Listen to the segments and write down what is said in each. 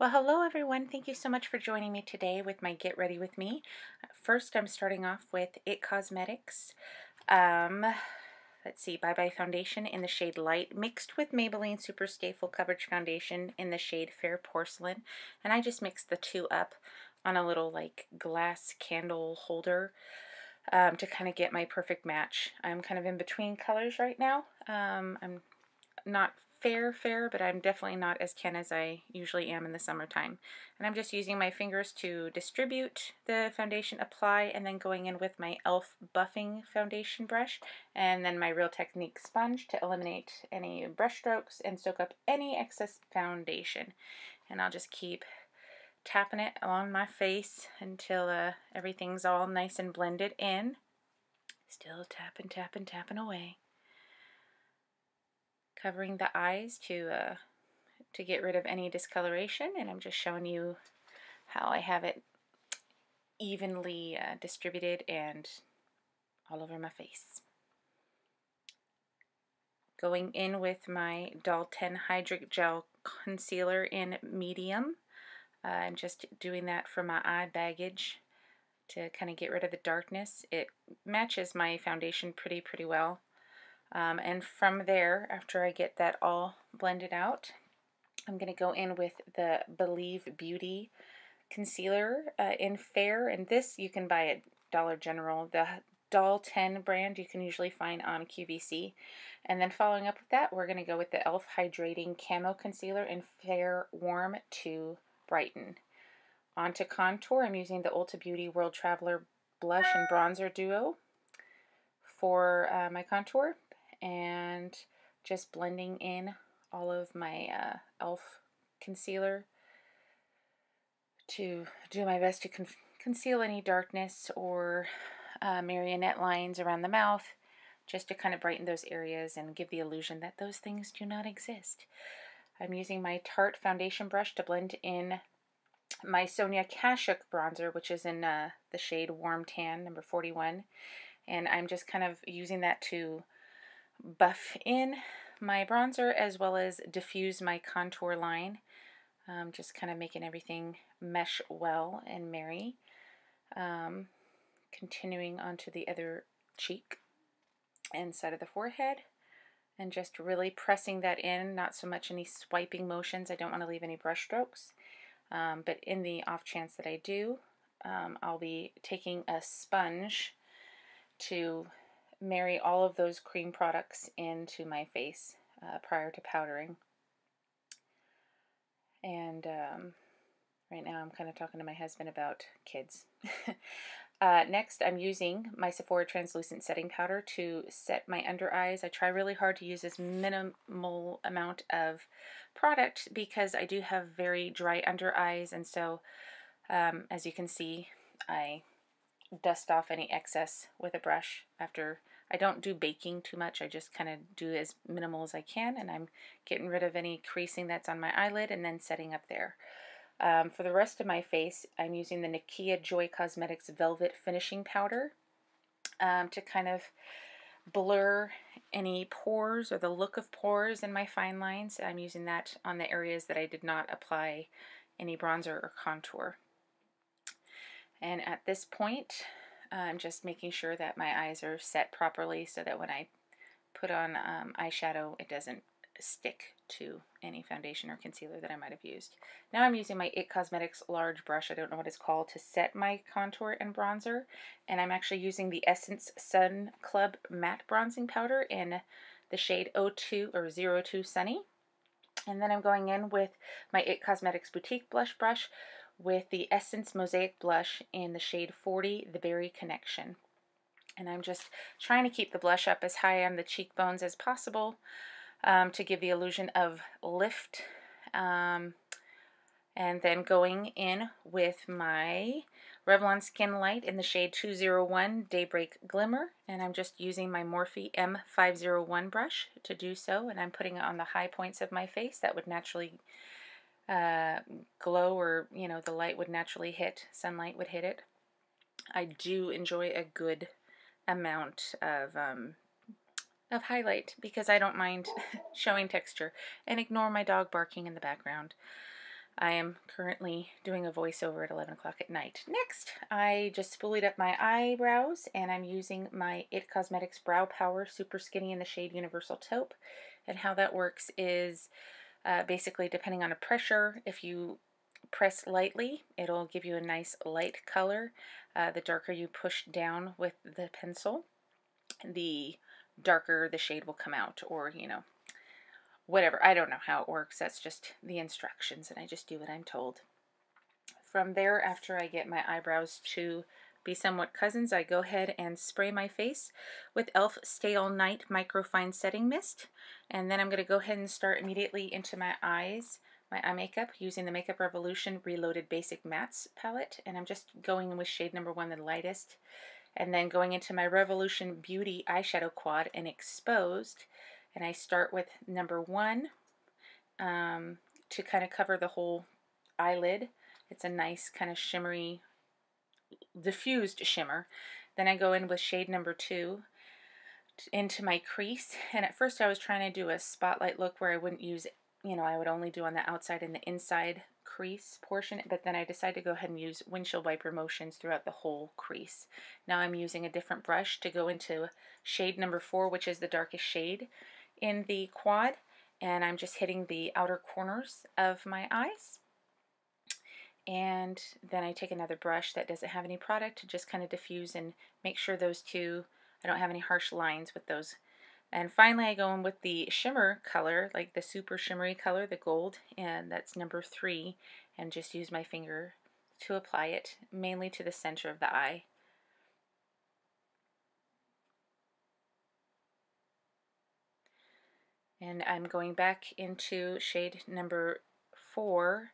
Well, hello everyone. Thank you so much for joining me today with my Get Ready With Me. First, I'm starting off with IT Cosmetics. Let's see, Bye Bye Foundation in the shade Light, mixed with Maybelline Superstay Full Coverage Foundation in the shade Fair Porcelain. And I just mixed the two up on a little like glass candle holder to kind of get my perfect match. I'm kind of in between colors right now. I'm not fair, but I'm definitely not as tan as I usually am in the summertime. And I'm just using my fingers to distribute the foundation, apply, and then going in with my e.l.f. buffing foundation brush and then my Real Technique sponge to eliminate any brush strokes and soak up any excess foundation. And I'll just keep tapping it on my face until everything's all nice and blended in. Still tapping away. Covering the eyes to get rid of any discoloration, and I'm just showing you how I have it evenly distributed and all over my face. Going in with my Doll 10 HydraGel concealer in medium. I'm just doing that for my eye baggage to kind of get rid of the darkness. It matches my foundation pretty well. And from there, after I get that all blended out, I'm going to go in with the Believe Beauty concealer in Fair. And this you can buy at Dollar General. The Doll 10 brand you can usually find on QVC. And then following up with that, we're going to go with the e.l.f. Hydrating Camo Concealer in Fair Warm to Brighten. Onto contour, I'm using the Ulta Beauty World Traveler Blush and Bronzer Duo for my contour. And just blending in all of my e.l.f. concealer to do my best to conceal any darkness or marionette lines around the mouth, just to kind of brighten those areas and give the illusion that those things do not exist. I'm using my Tarte foundation brush to blend in my Sonia Kashuk bronzer, which is in the shade Warm Tan, number 41. And I'm just kind of using that to buff in my bronzer as well as diffuse my contour line. Just kind of making everything mesh well and marry. Continuing onto the other cheek and side of the forehead and just really pressing that in, not so much any swiping motions. I don't want to leave any brush strokes, but in the off chance that I do, I'll be taking a sponge to marry all of those cream products into my face prior to powdering. And right now I'm kind of talking to my husband about kids. Next, I'm using my Sephora translucent setting powder to set my under eyes. I try really hard to use as minimal amount of product because I do have very dry under eyes, and so as you can see, I dust off any excess with a brush. After I don't do baking too much, I just kind of do as minimal as I can, and I'm getting rid of any creasing that's on my eyelid and then setting up there. For the rest of my face, I'm using the Nikkia Joy Cosmetics Velvet Finishing Powder to kind of blur any pores or the look of pores in my fine lines. I'm using that on the areas that I did not apply any bronzer or contour. And at this point, I'm just making sure that my eyes are set properly so that when I put on eyeshadow, it doesn't stick to any foundation or concealer that I might have used. Now I'm using my IT Cosmetics large brush, I don't know what it's called, to set my contour and bronzer. And I'm actually using the Essence Sun Club Matte Bronzing Powder in the shade 02 or 02 Sunny. And then I'm going in with my IT Cosmetics Boutique Blush Brush with the Essence Mosaic Blush in the shade 40, The Berry Connection. And I'm just trying to keep the blush up as high on the cheekbones as possible to give the illusion of lift. And then going in with my Revlon Skin Light in the shade 201, Daybreak Glimmer. And I'm just using my Morphe M501 brush to do so. And I'm putting it on the high points of my face that would naturally glow, or the light would naturally hit, sunlight would hit it. I do enjoy a good amount of highlight because I don't mind showing texture, and ignore my dog barking in the background. I am currently doing a voiceover at 11 o'clock at night. Next, I just spoolied up my eyebrows, and I'm using my IT Cosmetics Brow Power Super Skinny in the shade Universal Taupe. And how that works is basically depending on a pressure, if you press lightly, it'll give you a nice light color. The darker you push down with the pencil, the darker the shade will come out, or, you know, whatever. I don't know how it works. That's just the instructions, and I just do what I'm told. From there, after I get my eyebrows to be somewhat cousins, I go ahead and spray my face with e.l.f. Stay All Night Microfine Setting Mist. And then I'm going to go ahead and start immediately into my eyes, my eye makeup, using the Makeup Revolution Reloaded Basic Mattes palette. And I'm just going with shade number 1, the lightest. And then going into my Revolution Beauty eyeshadow quad and Exposed. And I start with number 1 to kind of cover the whole eyelid. It's a nice kind of shimmery, diffused shimmer. Then I go in with shade number 2 into my crease. And at first I was trying to do a spotlight look where I wouldn't use, you know, I would only do on the outside and the inside crease portion. But then I decided to go ahead and use windshield wiper motions throughout the whole crease. Now I'm using a different brush to go into shade number 4, which is the darkest shade in the quad, and I'm just hitting the outer corners of my eyes. And then I take another brush that doesn't have any product to just kind of diffuse and make sure those two, I don't have any harsh lines with those. And finally I go in with the shimmer color, like the super shimmery color, the gold, and that's number 3, and just use my finger to apply it mainly to the center of the eye. And I'm going back into shade number 4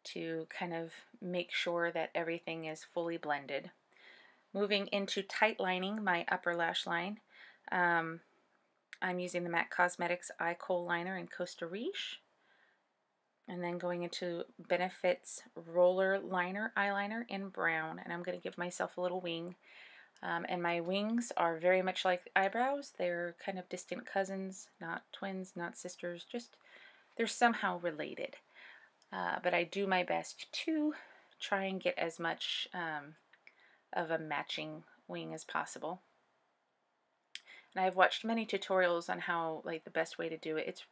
to kind of make sure that everything is fully blended. Moving into tight lining my upper lash line, I'm using the MAC Cosmetics Eye Kohl Liner in Costa Riche. And then going into Benefit's Roller Liner Eyeliner in Brown. And I'm going to give myself a little wing. And my wings are very much like eyebrows. They're kind of distant cousins, not twins, not sisters, just they're somehow related. But I do my best to try and get as much of a matching wing as possible. And I've watched many tutorials on how, like, the best way to do it.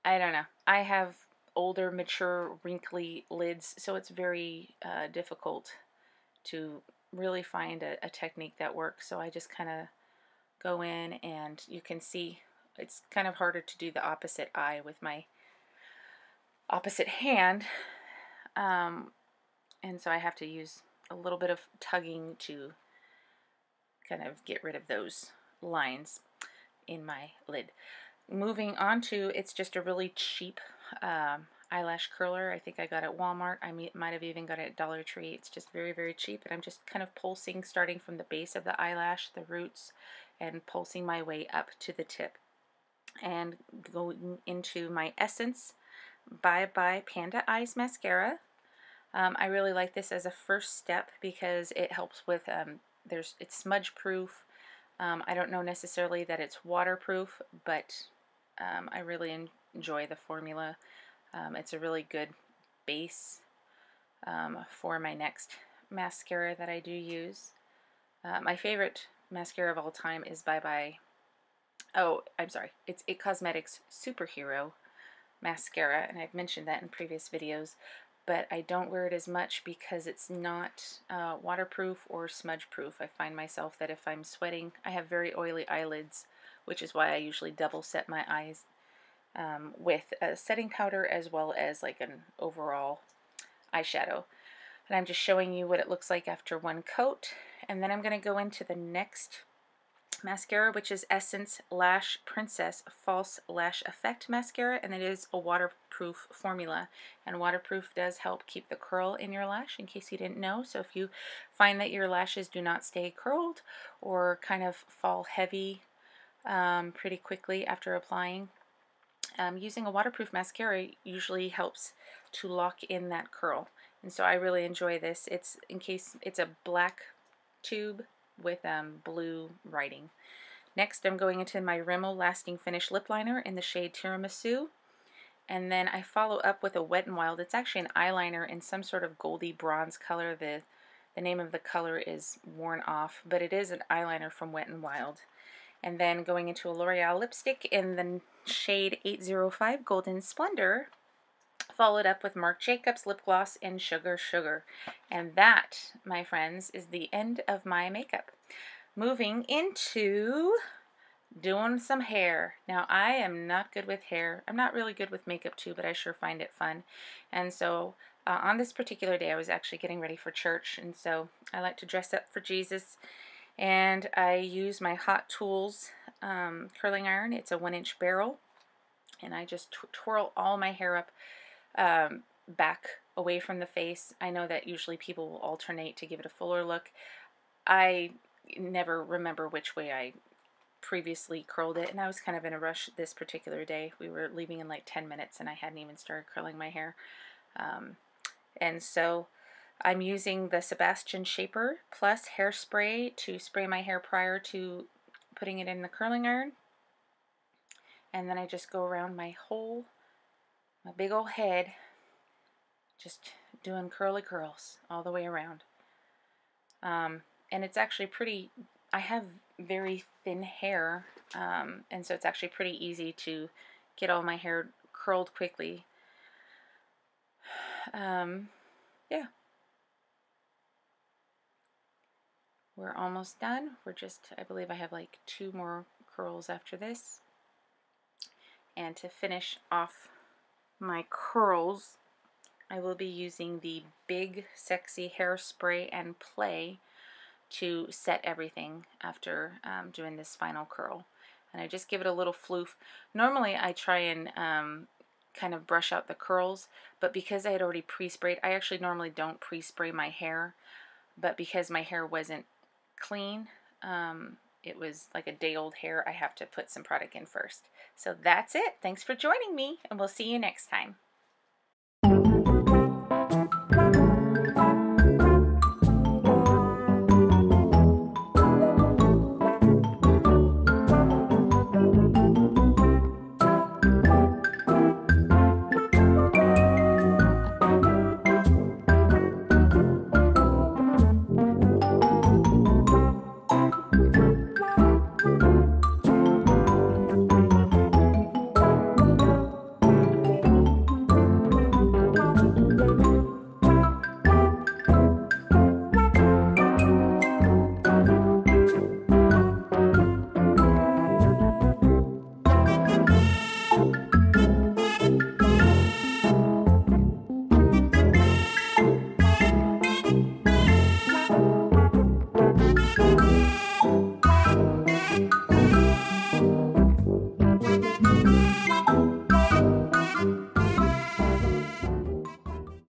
I don't know. I have older, mature, wrinkly lids, so it's very difficult to really find a technique that works. So I just kind of go in, and you can see it's kind of harder to do the opposite eye with my opposite hand, and so I have to use a little bit of tugging to kind of get rid of those lines in my lid. Moving on to, it's just a really cheap eyelash curler. I think I got it at Walmart. I might have even got it at Dollar Tree. It's just very, very cheap, and I'm just kind of pulsing, starting from the base of the eyelash, the roots, and pulsing my way up to the tip. And going into my Essence Bye Bye Panda Eyes Mascara. I really like this as a first step because it helps with, it's smudge proof. I don't know necessarily that it's waterproof, but I really enjoy the formula. It's a really good base for my next mascara that I do use. My favorite mascara of all time is Bye Bye. Oh, I'm sorry. It's it Cosmetics Superhero mascara, and I've mentioned that in previous videos, but I don't wear it as much because it's not waterproof or smudge proof. I find myself that if I'm sweating, I have very oily eyelids, which is why I usually double set my eyes with a setting powder as well as like an overall eyeshadow. And I'm just showing you what it looks like after one coat, and then I'm going to go into the next mascara, which is Essence Lash Princess False Lash Effect Mascara, and it is a waterproof formula, and waterproof does help keep the curl in your lash, in case you didn't know. So if you find that your lashes do not stay curled or kind of fall heavy pretty quickly after applying, using a waterproof mascara usually helps to lock in that curl. And so I really enjoy this. It's a black tube with blue writing. Next, I'm going into my Rimmel Lasting Finish Lip Liner in the shade Tiramisu, And then I follow up with a Wet n Wild. It's actually an eyeliner in some sort of goldy bronze color. The name of the color is worn off, but it is an eyeliner from Wet n Wild. And then going into a L'Oreal lipstick in the shade 805 Golden Splendor, followed up with Marc Jacobs lip gloss in Sugar Sugar. And that, my friends, is the end of my makeup. Moving into doing some hair. Now, I am not good with hair. I'm not really good with makeup too, but I sure find it fun. And so on this particular day, I was actually getting ready for church, and so I like to dress up for Jesus. And I use my Hot Tools curling iron. It's a 1-inch barrel, and I just twirl all my hair up back away from the face. I know that usually people will alternate to give it a fuller look. I never remember which way I previously curled it, and I was kind of in a rush this particular day. We were leaving in like 10 minutes and I hadn't even started curling my hair. And so I'm using the Sebastian Shaper Plus hairspray to spray my hair prior to putting it in the curling iron. And then I just go around my big old head, just doing curly curls all the way around. And it's actually pretty, I have very thin hair, and so it's actually pretty easy to get all my hair curled quickly. Yeah. We're almost done. I believe I have like 2 more curls after this. And to finish off my curls, I will be using the Big Sexy Hairspray and Play to set everything after doing this final curl. And I just give it a little floof. Normally I try and kind of brush out the curls, but because I had already pre-sprayed, I actually normally don't pre-spray my hair, but because my hair wasn't clean, it was like a day-old hair, I have to put some product in first. So that's it. Thanks for joining me, and we'll see you next time.